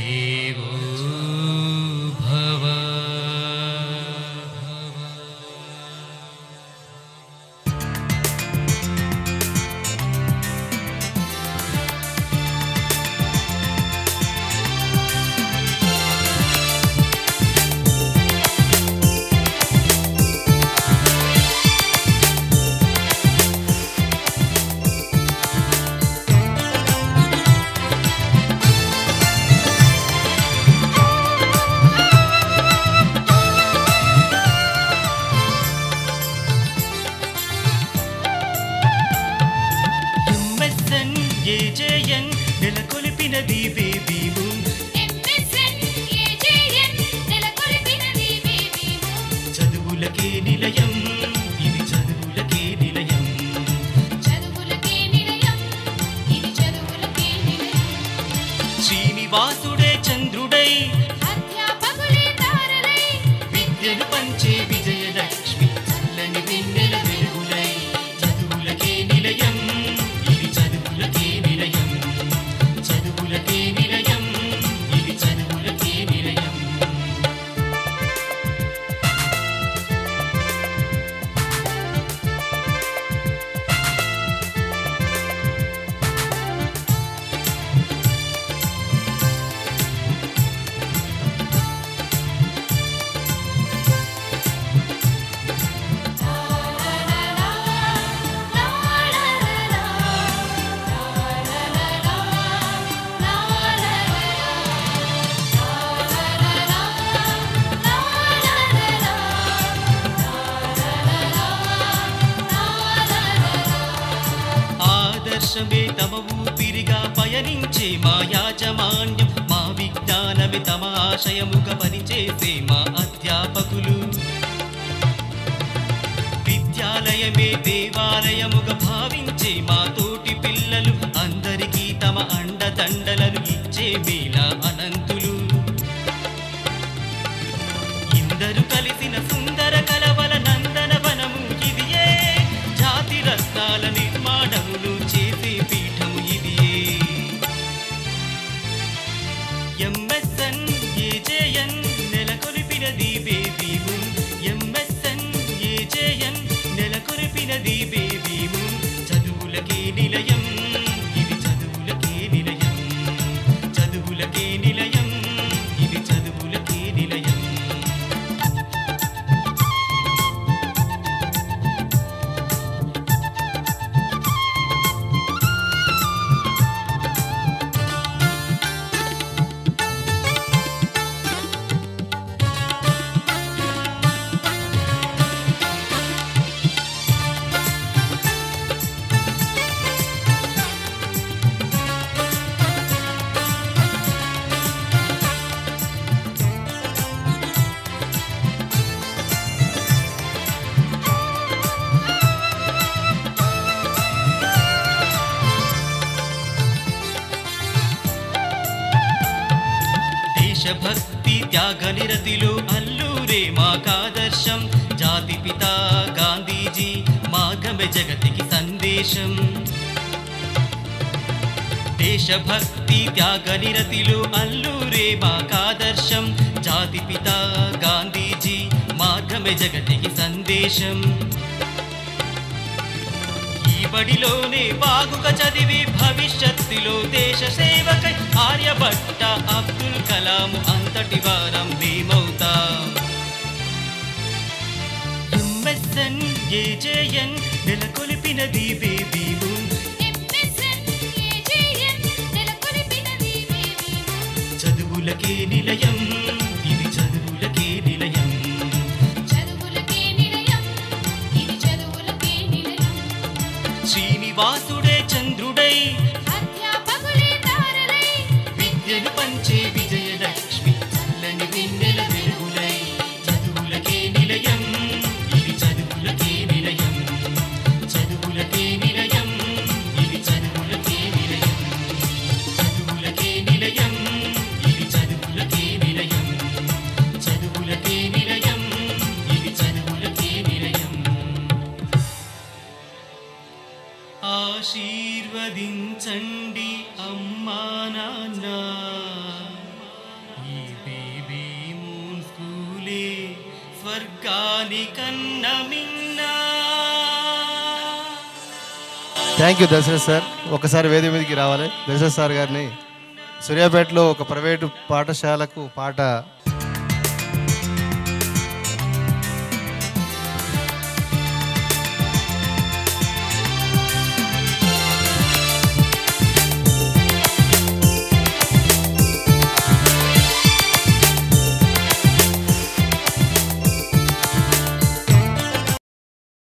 దేవో భవ. ఏజేఎన్ నెలకొల్పినది బేబీ బూమ్. చదువులకే నిలయం, ఇది చదువులకే నిలయం. శ్రీనివాసుడే చంద్రుడై విద్యను పంచే విజయలక్ష్మి చల్లని వెన్నెల వెలుగులై. చదువులకే నిలయం, ఇది చదువులకే నిలయం. చదువులకే నిలయం, ఇది చదువులకే నిలయం. ఆదర్శమే తమ ఊపిరిగా పయనించే మా యాజమాన్యం, మా విజ్ఞానమే తమ ఆశయముగా పనిచేసే మా అధ్యాపకులు. విద్యాలయమే దేవాలయముగా భావించే మా తోటి పిల్లలు, అందరికీ తమ అండదండలను ఇచ్చే మేళా అనంతులు. ఇందరు కలిసిన సుందర కలవల నందనవనము ఇదియే, జాతి రత్నాల నిర్మాణమును చేసే పీఠము ఇదియే. ఎంఎస్ఎన్ ఏజేఎన్ నెలకొల్పినది బేబీ బూమ్. ఎంఎస్ఎన్ ఏజేఎన్ నెలకొల్పినది బేబీ బూమ్. చదువులకే నిలయం, ఇది చదువులకే నిలయం. చదువులకే నిలయం, ఇది చదువులకే నిలయం. దేశభక్తి త్యాగ నిరతిలో అల్లూరే మాకాదర్శం. జాతిపిత గాంధీజీ మార్గమే జగతికి సందేశం. దేశభక్తి త్యాగ నిరతిలో అల్లూరే మాకాదర్శం. జాతిపిత గాంధీజీ మార్గమే జగతికి సందేశం. ఈ బడిలోనే బాగుగా చదివి భవిష్యత్తులో దేశ సేవకై ఆర్యభట్ట అబ్దుల్ కలాము అంతటి వారం మేమవుతాం. ఎంఎస్ఎన్ ఏజేఎన్ నెలకొల్పినది బేబీ బూమ్. చదువులకే నిలయం, ఇది చదువులకే నిలయం. శ్రీనివాసుడే చంద్రుడై విద్యను పంచే విజయలక్ష్మి చల్లని వెన్నెల వెలుగులై. చదువులకే నిలయం, ఇది చదువులకే నిలయం. చదువులకే నిలయం, ఇది చదువులకే నిలయం. చదువులకే నిలయం, ఇది చదువులకే నిలయం. చదువులకే నిలయం, ఇది చదువులకే నిలయం. ఆశీర్వదించండి అమ్మా నాన్న, స్వర్గాని కన్న మిన్నా. Thank you Dasharath sir. ఒకసారి వేదిక మీదకి రావాలి. దశరథ్ సార్ గారిని సూర్యాపేటలో ఒక ప్రైవేటు పాఠశాలకు పాట